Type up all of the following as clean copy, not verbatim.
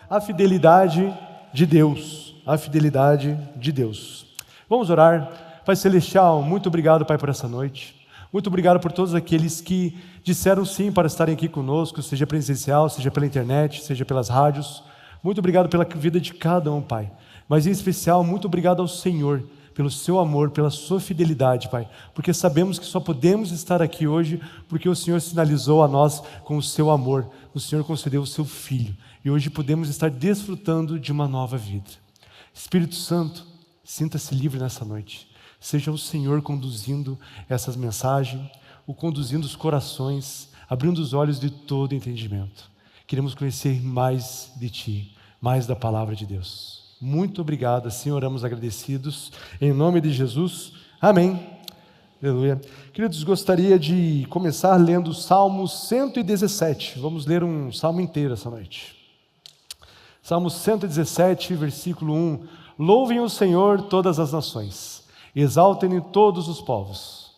a fidelidade de Deus. A fidelidade de Deus. Vamos orar. Pai Celestial, muito obrigado, Pai, por essa noite. Muito obrigado por todos aqueles que disseram sim para estarem aqui conosco, seja presencial, seja pela internet, seja pelas rádios. Muito obrigado pela vida de cada um, Pai. Mas em especial, muito obrigado ao Senhor, pelo seu amor, pela sua fidelidade, Pai. Porque sabemos que só podemos estar aqui hoje porque o Senhor sinalizou a nós com o seu amor. O Senhor concedeu o seu Filho. E hoje podemos estar desfrutando de uma nova vida. Espírito Santo, sinta-se livre nessa noite. Seja o Senhor conduzindo essas mensagens, conduzindo os corações, abrindo os olhos de todo entendimento. Queremos conhecer mais de Ti, mais da Palavra de Deus. Muito obrigado, assim oramos agradecidos, em nome de Jesus, amém. Aleluia. Queridos, gostaria de começar lendo o Salmo 117, vamos ler um salmo inteiro essa noite. Salmo 117, versículo 1, louvem o Senhor todas as nações, exaltem-no todos os povos,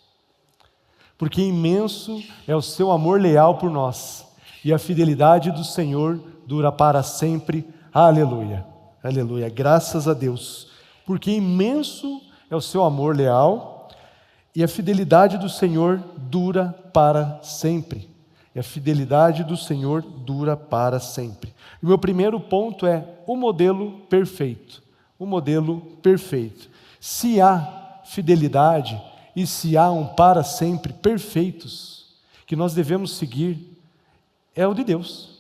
porque imenso é o seu amor leal por nós, e a fidelidade do Senhor dura para sempre, aleluia. Aleluia, graças a Deus, porque imenso é o seu amor leal e a fidelidade do Senhor dura para sempre. E a fidelidade do Senhor dura para sempre. O meu primeiro ponto é o modelo perfeito. O modelo perfeito. Se há fidelidade e se há um para sempre perfeitos que nós devemos seguir, é o de Deus.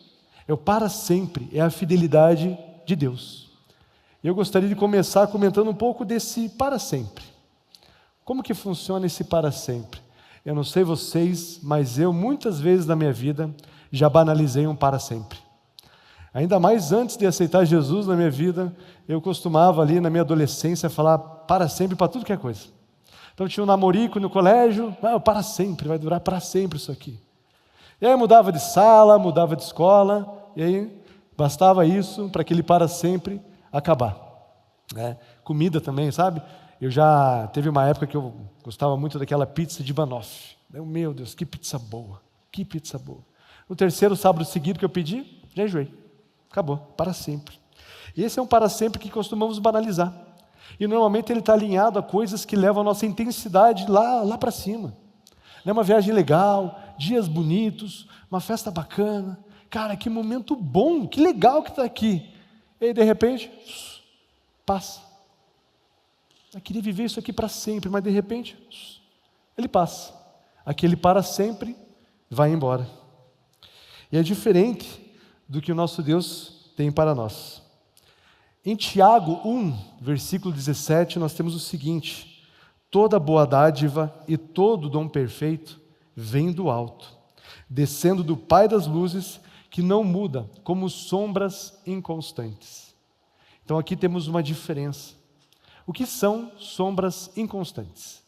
É o para sempre, é a fidelidade de Deus. Eu gostaria de começar comentando um pouco desse para sempre. Como que funciona esse para sempre? Eu não sei vocês, mas eu muitas vezes na minha vida já banalizei um para sempre. Ainda mais antes de aceitar Jesus na minha vida, eu costumava ali na minha adolescência falar para sempre para tudo que é coisa. Então tinha um namorico no colégio, para sempre, vai durar para sempre isso aqui. E aí eu mudava de sala, mudava de escola, e aí bastava isso para aquele para sempre acabar, né? Comida também, sabe? Eu já teve uma época que eu gostava muito daquela pizza de banoffee. Meu Deus, que pizza boa, que pizza boa. No terceiro sábado seguido que eu pedi, já enjoei. Acabou, para sempre. E esse é um para sempre que costumamos banalizar. E normalmente ele está alinhado a coisas que levam a nossa intensidade lá para cima. Uma viagem legal, dias bonitos, uma festa bacana. Cara, que momento bom, que legal que está aqui. E aí, de repente, passa. Eu queria viver isso aqui para sempre, mas de repente, ele passa. Aquele para sempre vai embora. E é diferente do que o nosso Deus tem para nós. Em Tiago 1, versículo 17, nós temos o seguinte: toda boa dádiva e todo dom perfeito vem do alto, descendo do Pai das luzes, que não muda, como sombras inconstantes. Então aqui temos uma diferença. O que são sombras inconstantes?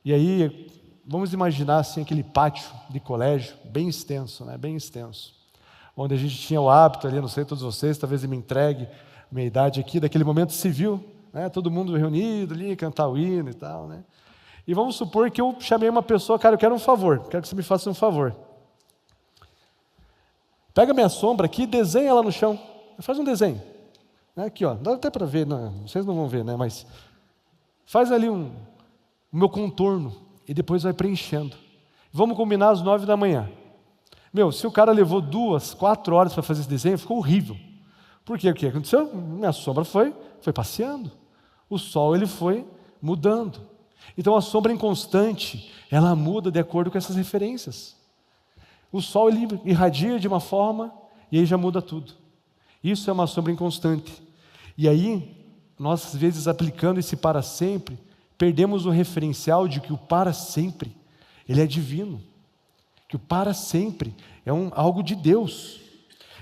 E aí, vamos imaginar assim aquele pátio de colégio, bem extenso, né? Bem extenso, onde a gente tinha o hábito ali, não sei todos vocês, talvez eu me entregue a minha idade aqui, daquele momento civil, né? Todo mundo reunido ali, cantar o hino e tal, né? E vamos supor que eu chamei uma pessoa, cara, eu quero um favor, quero que você me faça um favor. Pega minha sombra aqui e desenha ela no chão. Faz um desenho. Aqui, ó, dá até para ver, não, vocês não vão ver, né? Mas faz ali o meu contorno e depois vai preenchendo. Vamos combinar às 9 da manhã. Se o cara levou 2, 4 horas para fazer esse desenho, ficou horrível. Por quê? O que aconteceu? Minha sombra foi passeando. O sol, ele foi mudando. Então a sombra inconstante, ela muda de acordo com essas referências. O sol, ele irradia de uma forma e aí já muda tudo. Isso é uma sombra inconstante. E aí, nós às vezes aplicando esse para sempre, perdemos o referencial de que o para sempre, ele é divino. Que o para sempre é algo de Deus.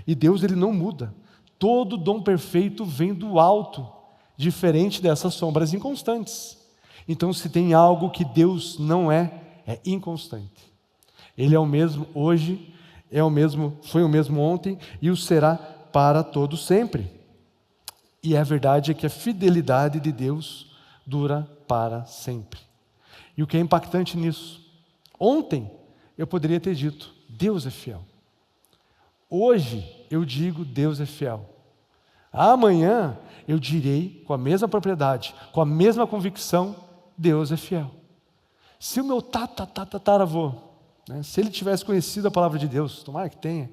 E Deus, ele não muda. Todo dom perfeito vem do alto, diferente dessas sombras inconstantes. Então, se tem algo que Deus não é inconstante. Ele é o mesmo hoje, foi o mesmo ontem e o será para todo sempre. E a verdade é que a fidelidade de Deus dura para sempre. E o que é impactante nisso? Ontem eu poderia ter dito, Deus é fiel. Hoje eu digo, Deus é fiel. Amanhã eu direi com a mesma propriedade, com a mesma convicção, Deus é fiel. Se o meu tataravô, né, se ele tivesse conhecido a palavra de Deus, tomara que tenha,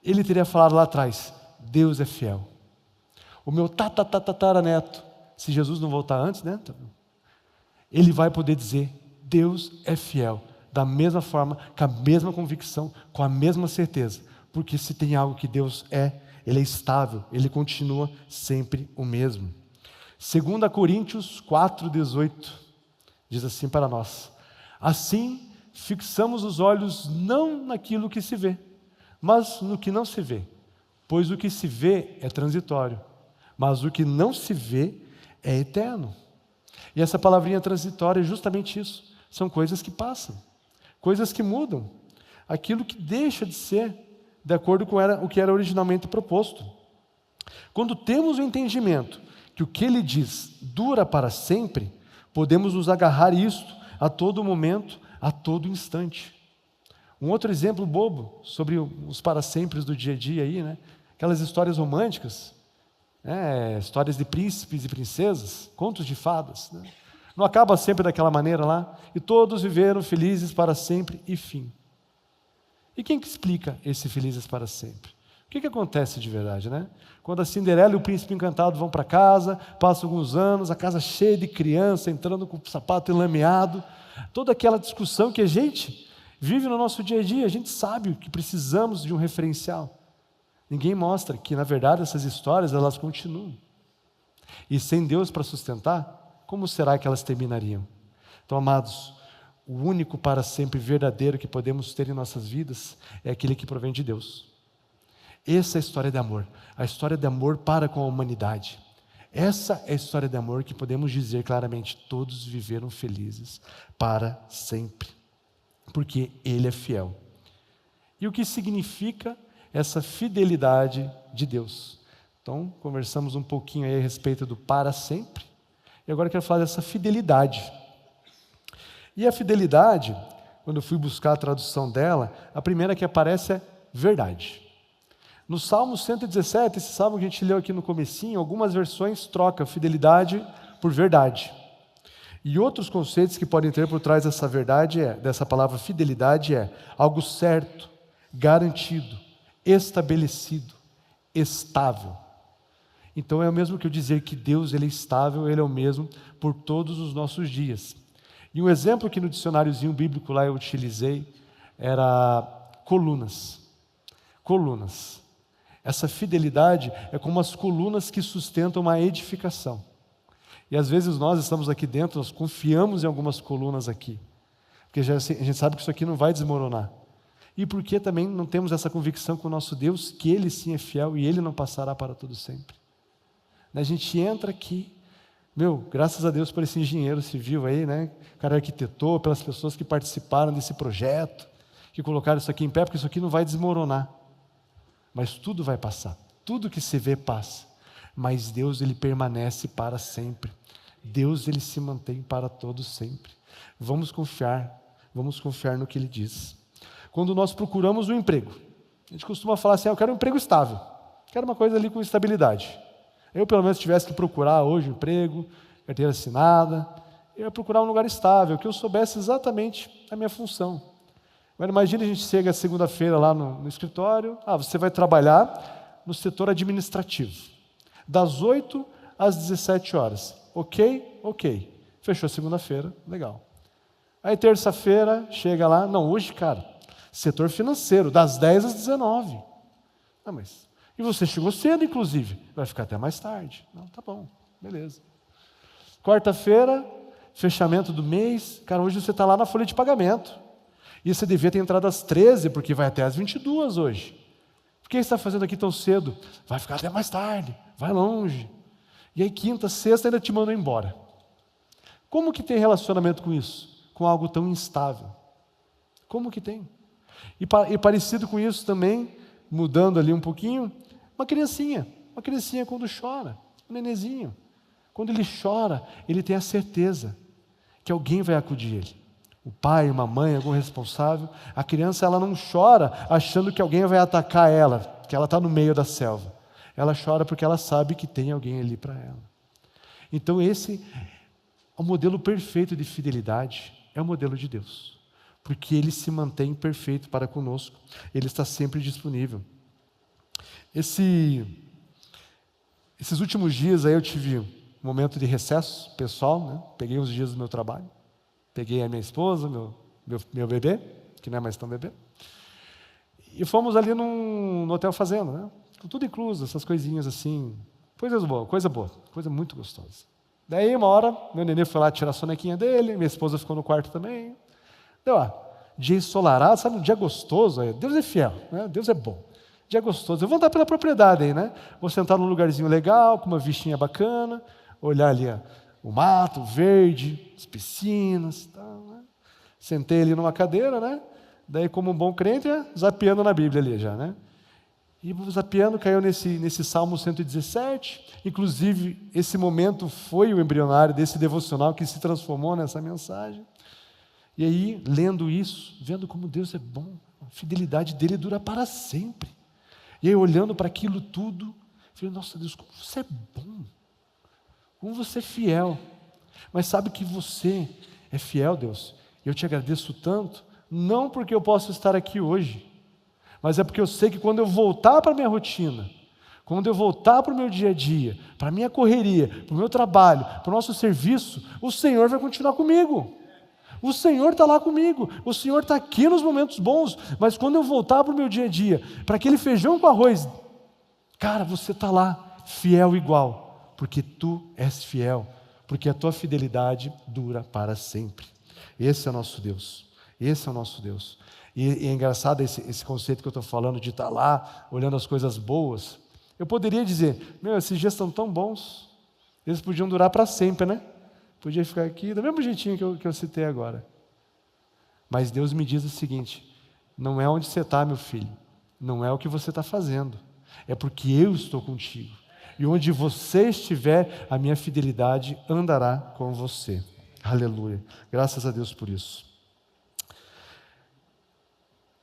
ele teria falado lá atrás, Deus é fiel. O meu tataraneto, se Jesus não voltar antes, né, ele vai poder dizer, Deus é fiel, da mesma forma, com a mesma convicção, com a mesma certeza, porque se tem algo que Deus é, Ele é estável, Ele continua sempre o mesmo. 2 Coríntios 4,18 diz assim para nós: assim fixamos os olhos não naquilo que se vê, mas no que não se vê, pois o que se vê é transitório, mas o que não se vê é eterno. E essa palavrinha transitória é justamente isso, são coisas que passam, coisas que mudam, aquilo que deixa de ser de acordo com o que era originalmente proposto. Quando temos o entendimento que o que ele diz dura para sempre, podemos nos agarrar isto a todo momento, a todo instante. Um outro exemplo bobo sobre os para sempre do dia a dia aí, né? Aquelas histórias românticas, histórias de príncipes e princesas, contos de fadas, né? Não acaba sempre daquela maneira lá, e todos viveram felizes para sempre e fim. E quem que explica esse felizes para sempre? O que acontece de verdade, né? Quando a Cinderela e o príncipe encantado vão para casa, passam alguns anos, a casa cheia de criança, entrando com o sapato enlameado, toda aquela discussão que a gente vive no nosso dia a dia, a gente sabe que precisamos de um referencial. Ninguém mostra que, na verdade, essas histórias, elas continuam. E sem Deus para sustentar, como será que elas terminariam? Então, amados, o único para sempre verdadeiro que podemos ter em nossas vidas é aquele que provém de Deus. Essa é a história de amor, a história de amor para com a humanidade. Essa é a história de amor que podemos dizer claramente, todos viveram felizes para sempre, porque Ele é fiel. E o que significa essa fidelidade de Deus? Então, conversamos um pouquinho aí a respeito do para sempre, e agora eu quero falar dessa fidelidade. E a fidelidade, quando eu fui buscar a tradução dela, a primeira que aparece é verdade. No Salmo 117, esse salmo que a gente leu aqui no comecinho, algumas versões trocam fidelidade por verdade. E outros conceitos que podem ter por trás dessa verdade, dessa palavra fidelidade, é algo certo, garantido, estabelecido, estável. Então é o mesmo que eu dizer que Deus ele é estável, Ele é o mesmo por todos os nossos dias. E um exemplo que no dicionáriozinho bíblico lá eu utilizei era colunas. Colunas. Essa fidelidade é como as colunas que sustentam uma edificação. E às vezes nós estamos aqui dentro, nós confiamos em algumas colunas aqui. Porque a gente sabe que isso aqui não vai desmoronar. E porque também não temos essa convicção com o nosso Deus, que Ele sim é fiel e Ele não passará para todo sempre. A gente entra aqui, graças a Deus por esse engenheiro civil aí, né? O cara arquitetou, pelas pessoas que participaram desse projeto, que colocaram isso aqui em pé, porque isso aqui não vai desmoronar. Mas tudo vai passar, tudo que se vê passa. Mas Deus, Ele permanece para sempre. Deus, Ele se mantém para todo sempre. Vamos confiar no que Ele diz. Quando nós procuramos um emprego, a gente costuma falar assim, eu quero um emprego estável, quero uma coisa ali com estabilidade. Eu, pelo menos, tivesse que procurar hoje um emprego, carteira assinada, eu ia procurar um lugar estável, que eu soubesse exatamente a minha função. Agora, imagine a gente chega segunda-feira lá no escritório, você vai trabalhar no setor administrativo, das 8 às 17 horas. Ok. Fechou segunda-feira, legal. Aí terça-feira, chega lá, hoje, setor financeiro, das 10 às 19. E você chegou cedo, inclusive. Vai ficar até mais tarde. Não, tá bom, beleza. Quarta-feira, fechamento do mês. Hoje você está lá na folha de pagamento. E você devia ter entrado às 13, porque vai até às 22 hoje. Por que você está fazendo aqui tão cedo? Vai ficar até mais tarde, vai longe. E aí quinta, sexta ainda te mandam embora. Como que tem relacionamento com isso? Com algo tão instável? Como que tem? E parecido com isso também, mudando ali um pouquinho, uma criancinha quando chora, um nenenzinho, quando ele chora, ele tem a certeza que alguém vai acudir ele, o pai, uma mãe, algum responsável. A criança ela não chora achando que alguém vai atacar ela, que ela está no meio da selva, Ela chora porque ela sabe que tem alguém ali para ela. Então esse é o modelo perfeito de fidelidade, é o modelo de Deus. Porque Ele se mantém perfeito para conosco. Ele está sempre disponível. Esses últimos dias aí eu tive um momento de recesso pessoal, né? Peguei uns dias do meu trabalho. Peguei a minha esposa, meu bebê, que não é mais tão bebê. E fomos ali no Hotel Fazenda, né? Tudo incluso, essas coisinhas assim. Coisa boa, coisa muito gostosa. Daí uma hora, meu nenê foi lá tirar a sonequinha dele, minha esposa ficou no quarto também. Deu dia ensolarado, sabe, um dia gostoso. Deus é fiel, né? Deus é bom. Dia gostoso. Eu vou andar pela propriedade aí, né? Vou sentar num lugarzinho legal, com uma vistinha bacana, olhar ali o mato, o verde, as piscinas, tal, né? Sentei ali numa cadeira, né? Daí, como um bom crente, zapeando na Bíblia ali já, né? E zapeando, caiu nesse Salmo 117. Inclusive, esse momento foi o embrionário desse devocional que se transformou nessa mensagem. E aí, lendo isso, vendo como Deus é bom, a fidelidade dele dura para sempre. E aí, olhando para aquilo tudo, falei, nossa Deus, como você é bom, como você é fiel. Mas sabe que você é fiel, Deus, e eu te agradeço tanto, não porque eu posso estar aqui hoje, mas é porque eu sei que quando eu voltar para a minha rotina, quando eu voltar para o meu dia a dia, para a minha correria, para o meu trabalho, para o nosso serviço, o Senhor vai continuar comigo. O Senhor está lá comigo, o Senhor está aqui nos momentos bons, mas quando eu voltar para o meu dia a dia, para aquele feijão com arroz, cara, você está lá, fiel igual, porque tu és fiel, porque a tua fidelidade dura para sempre. Esse é o nosso Deus, esse é o nosso Deus. E é engraçado esse conceito que eu estou falando de estar lá, olhando as coisas boas. Eu poderia dizer, esses dias estão tão bons, eles podiam durar para sempre, né? Podia ficar aqui do mesmo jeitinho que eu citei agora. Mas Deus me diz o seguinte, não é onde você está, meu filho, não é o que você está fazendo, é porque eu estou contigo. E onde você estiver, a minha fidelidade andará com você. Aleluia. Graças a Deus por isso.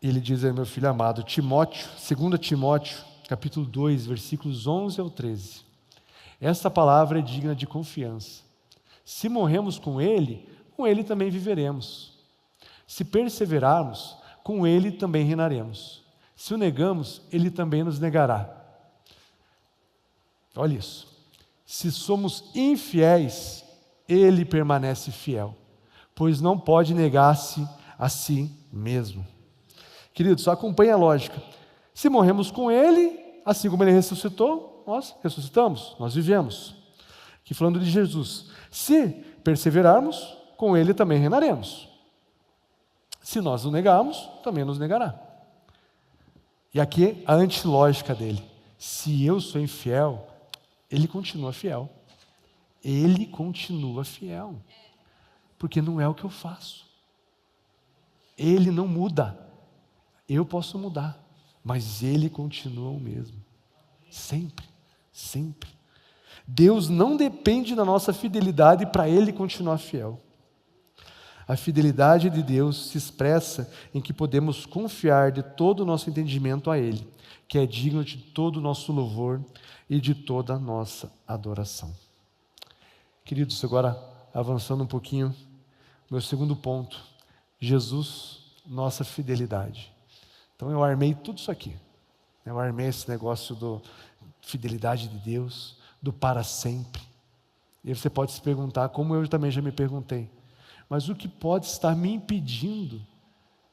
Ele diz aí, meu filho amado, Timóteo, 2 Timóteo, capítulo 2, versículos 11 ao 13. Esta palavra é digna de confiança. Se morremos com Ele também viveremos. Se perseverarmos, com Ele também reinaremos. Se o negamos, Ele também nos negará. Olha isso. Se somos infiéis, Ele permanece fiel, pois não pode negar-se a si mesmo. Querido, só acompanhe a lógica. Se morremos com Ele, assim como Ele ressuscitou, nós ressuscitamos, nós vivemos. Aqui falando de Jesus. Se perseverarmos, com Ele também reinaremos. Se nós o negarmos, também nos negará. E aqui a antilógica dele. Se eu sou infiel, Ele continua fiel. Ele continua fiel. Porque não é o que eu faço. Ele não muda. Eu posso mudar, mas Ele continua o mesmo. Sempre, sempre. Deus não depende da nossa fidelidade para Ele continuar fiel. A fidelidade de Deus se expressa em que podemos confiar de todo o nosso entendimento a Ele, que é digno de todo o nosso louvor e de toda a nossa adoração. Queridos, agora avançando um pouquinho, meu segundo ponto, Jesus, nossa fidelidade. Então eu armei tudo isso aqui. Eu armei esse negócio da fidelidade de Deus, do para sempre. E você pode se perguntar, como eu também já me perguntei, mas o que pode estar me impedindo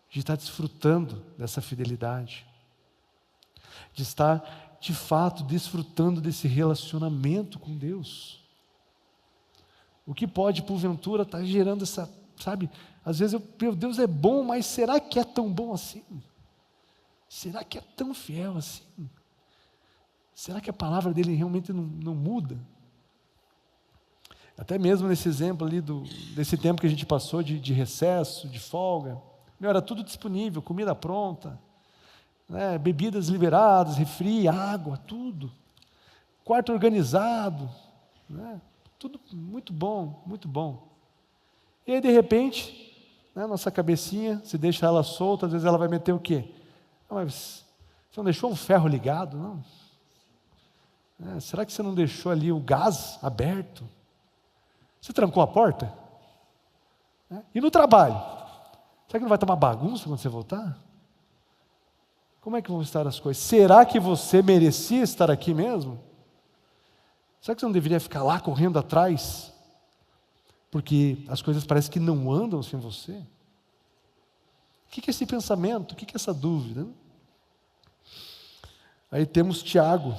de estar desfrutando dessa fidelidade? De estar, de fato, desfrutando desse relacionamento com Deus? O que pode, porventura, estar gerando essa, sabe? Às vezes, meu Deus é bom, mas será que é tão bom assim? Será que é tão fiel assim? Será que a palavra dele realmente não muda? Até mesmo nesse exemplo ali desse tempo que a gente passou de recesso, de folga, era tudo disponível, comida pronta, né, bebidas liberadas, refri, água, tudo. Quarto organizado, né, tudo muito bom, muito bom. E aí, de repente, né, nossa cabecinha, se deixa ela solta, às vezes ela vai meter o quê? Mas você não deixou um ferro ligado, não? Será que você não deixou ali o gás aberto? Você trancou a porta? E no trabalho? Será que não vai estar uma bagunça quando você voltar? Como é que vão estar as coisas? Será que você merecia estar aqui mesmo? Será que você não deveria ficar lá correndo atrás? Porque as coisas parecem que não andam sem você? O que é esse pensamento? O que é essa dúvida? Aí temos Tiago,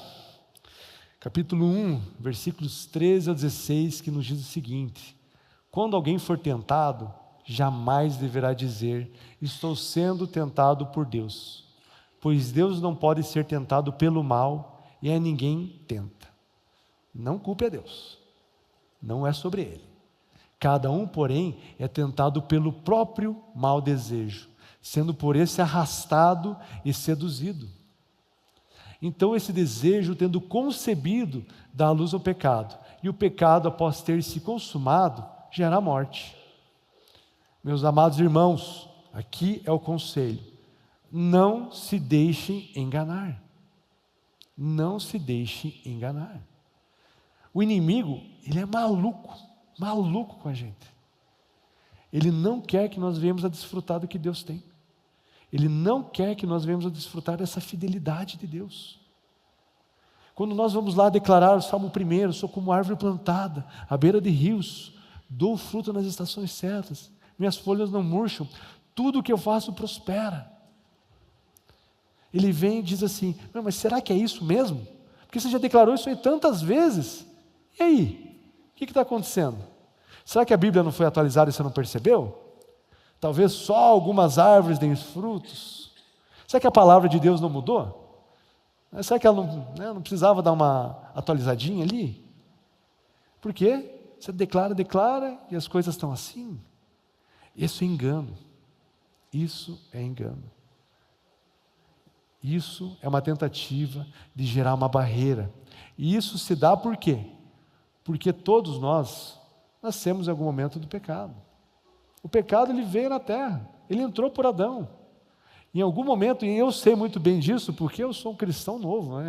capítulo 1, versículos 13 a 16, que nos diz o seguinte: quando alguém for tentado, jamais deverá dizer, estou sendo tentado por Deus, pois Deus não pode ser tentado pelo mal, e a ninguém tenta. Não culpe a Deus, não é sobre ele. Cada um, porém, é tentado pelo próprio mau desejo, sendo por esse arrastado e seduzido. Então esse desejo, tendo concebido, dá à luz ao pecado, e o pecado, após ter se consumado, gera a morte. Meus amados irmãos, aqui é o conselho: não se deixem enganar. Não se deixem enganar. O inimigo, ele é maluco com a gente. Ele não quer que nós venhamos a desfrutar do que Deus tem. Ele não quer que nós venhamos a desfrutar dessa fidelidade de Deus. Quando nós vamos lá declarar o Salmo 1, sou como árvore plantada à beira de rios, dou fruto nas estações certas, minhas folhas não murcham, tudo o que eu faço prospera. Ele vem e diz assim, mas será que é isso mesmo? Porque você já declarou isso aí tantas vezes. E aí? O que está acontecendo? Será que a Bíblia não foi atualizada e você não percebeu? Talvez só algumas árvores deem frutos. Será que a palavra de Deus não mudou? Será que ela não precisava dar uma atualizadinha ali? Por quê? Você declara e as coisas estão assim. Isso é engano. Isso é engano. Isso é uma tentativa de gerar uma barreira. E isso se dá por quê? Porque todos nós nascemos em algum momento do pecado. O pecado, ele veio na terra, ele entrou por Adão. Em algum momento, e eu sei muito bem disso, porque eu sou um cristão novo,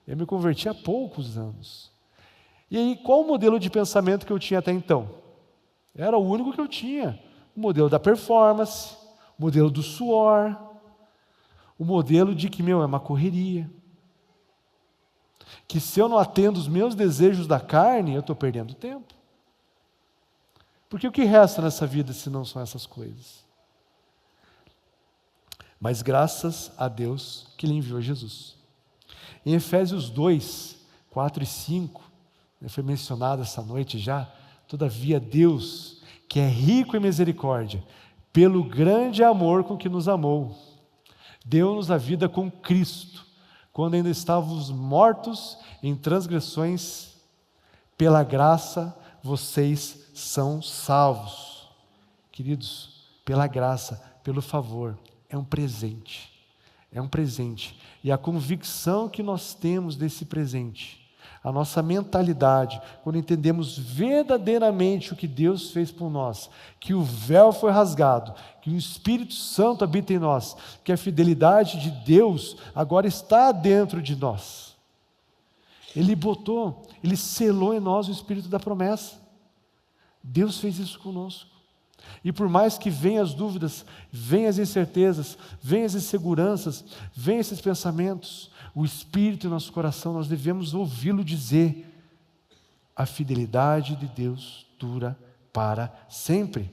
eu me converti há poucos anos. E aí, qual o modelo de pensamento que eu tinha até então? Era o único que eu tinha. O modelo da performance, o modelo do suor, o modelo de que, é uma correria. Que se eu não atendo os meus desejos da carne, eu estou perdendo tempo. Porque o que resta nessa vida se não são essas coisas? Mas graças a Deus que Ele enviou Jesus. Em Efésios 2, 4 e 5, foi mencionado essa noite já, todavia Deus, que é rico em misericórdia, pelo grande amor com que nos amou, deu-nos a vida com Cristo, quando ainda estávamos mortos em transgressões, pela graça vocês são salvos. Queridos, pela graça, pelo favor, é um presente. É um presente. E a convicção que nós temos desse presente, a nossa mentalidade, quando entendemos verdadeiramente o que Deus fez por nós, que o véu foi rasgado, que o Espírito Santo habita em nós, que a fidelidade de Deus agora está dentro de nós. Ele selou em nós o Espírito da promessa. Deus fez isso conosco. E por mais que venham as dúvidas, venham as incertezas, venham as inseguranças, venham esses pensamentos, o Espírito em nosso coração, nós devemos ouvi-lo dizer: a fidelidade de Deus dura para sempre.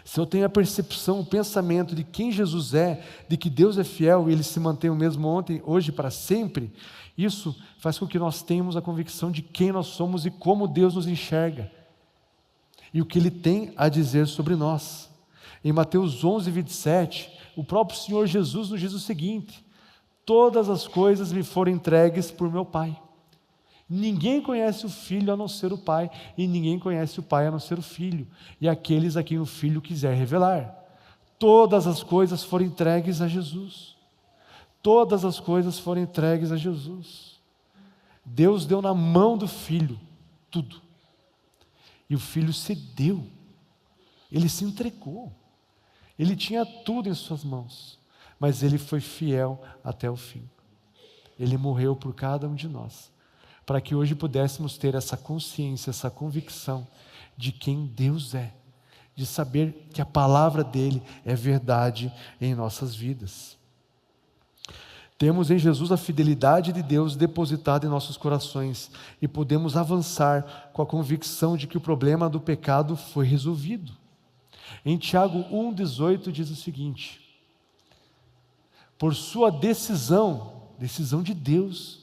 Se eu tenho a percepção, o pensamento de quem Jesus é, de que Deus é fiel e Ele se mantém o mesmo ontem, hoje e para sempre, isso faz com que nós tenhamos a convicção de quem nós somos e como Deus nos enxerga. E o que Ele tem a dizer sobre nós. Em Mateus 11, 27, o próprio Senhor Jesus nos diz o seguinte: todas as coisas me foram entregues por meu Pai. Ninguém conhece o Filho a não ser o Pai, e ninguém conhece o Pai a não ser o Filho, e aqueles a quem o Filho quiser revelar. Todas as coisas foram entregues a Jesus. Todas as coisas foram entregues a Jesus. Deus deu na mão do Filho tudo. E o Filho cedeu, Ele se entregou, Ele tinha tudo em suas mãos, mas Ele foi fiel até o fim. Ele morreu por cada um de nós, para que hoje pudéssemos ter essa consciência, essa convicção de quem Deus é, de saber que a palavra dele é verdade em nossas vidas. Temos em Jesus a fidelidade de Deus depositada em nossos corações e podemos avançar com a convicção de que o problema do pecado foi resolvido. Em Tiago 1,18 diz o seguinte: por sua decisão de Deus,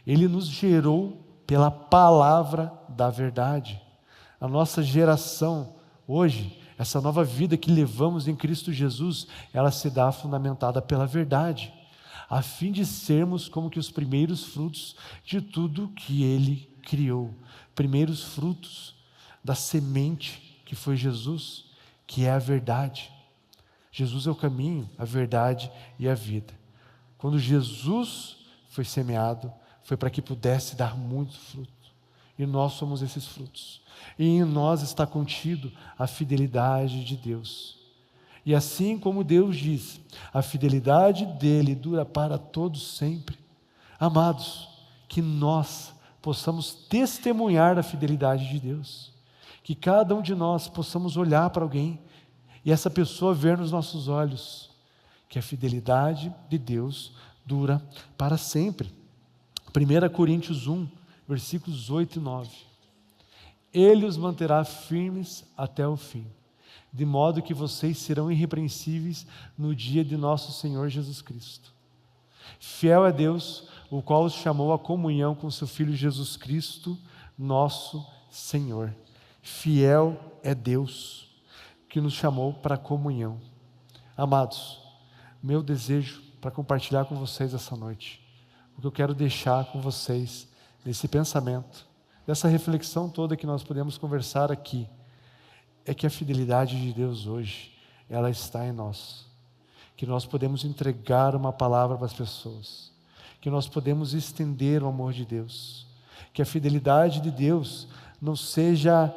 Ele nos gerou pela palavra da verdade. A nossa geração hoje, essa nova vida que levamos em Cristo Jesus, ela se dá fundamentada pela verdade, a fim de sermos como que os primeiros frutos de tudo que Ele criou. Primeiros frutos da semente que foi Jesus, que é a verdade. Jesus é o caminho, a verdade e a vida. Quando Jesus foi semeado, foi para que pudesse dar muito fruto. E nós somos esses frutos. E em nós está contido a fidelidade de Deus. E assim como Deus diz, a fidelidade dele dura para todos sempre. Amados, que nós possamos testemunhar a fidelidade de Deus. Que cada um de nós possamos olhar para alguém e essa pessoa ver nos nossos olhos que a fidelidade de Deus dura para sempre. 1 Coríntios 1, versículos 8 e 9. Ele os manterá firmes até o fim, de modo que vocês serão irrepreensíveis no dia de nosso Senhor Jesus Cristo. Fiel é Deus, o qual os chamou à comunhão com seu Filho Jesus Cristo, nosso Senhor. Fiel é Deus, que nos chamou para a comunhão. Amados, meu desejo para compartilhar com vocês essa noite, o que eu quero deixar com vocês nesse pensamento, dessa reflexão toda que nós podemos conversar aqui, é que a fidelidade de Deus hoje, ela está em nós. Que nós podemos entregar uma palavra para as pessoas. Que nós podemos estender o amor de Deus. Que a fidelidade de Deus não seja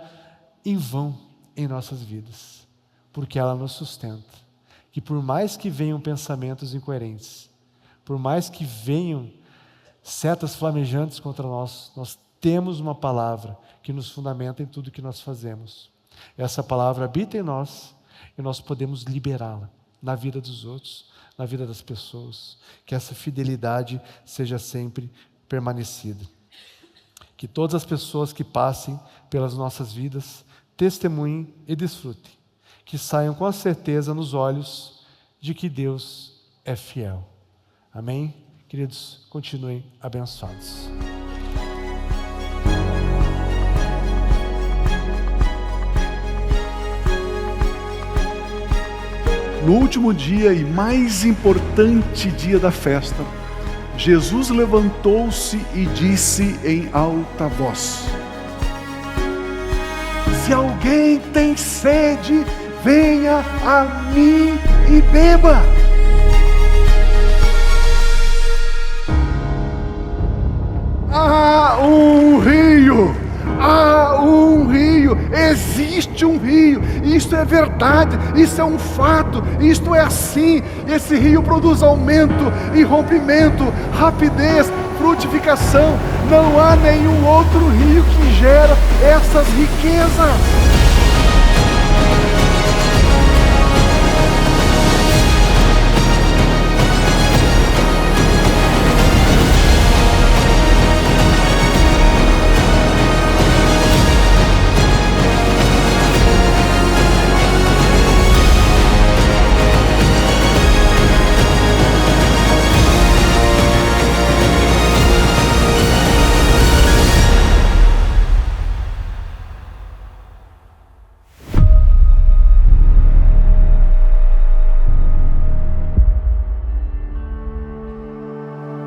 em vão em nossas vidas, porque ela nos sustenta. Que por mais que venham pensamentos incoerentes, por mais que venham setas flamejantes contra nós, nós temos uma palavra que nos fundamenta em tudo que nós fazemos. Essa palavra habita em nós e nós podemos liberá-la na vida dos outros, na vida das pessoas. Que essa fidelidade seja sempre permanecida. Que todas as pessoas que passem pelas nossas vidas testemunhem e desfrutem. Que saiam com a certeza nos olhos de que Deus é fiel. Amém? Queridos, continuem abençoados. No último dia e mais importante dia da festa, Jesus levantou-se e disse em alta voz: se alguém tem sede, venha a mim e beba. Há um rio, existe um rio, isso é verdade, isso é um fato, isto é assim. Esse rio produz aumento, irrompimento, rapidez, frutificação. Não há nenhum outro rio que gera essas riquezas.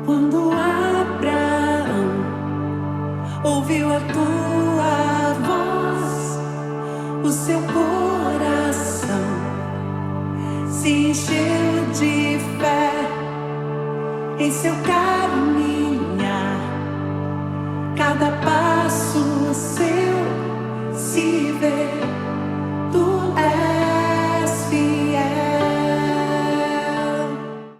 Quando Abraão ouviu a tua voz, o seu coração se encheu de fé em seu caminhar. Cada passo seu se vê.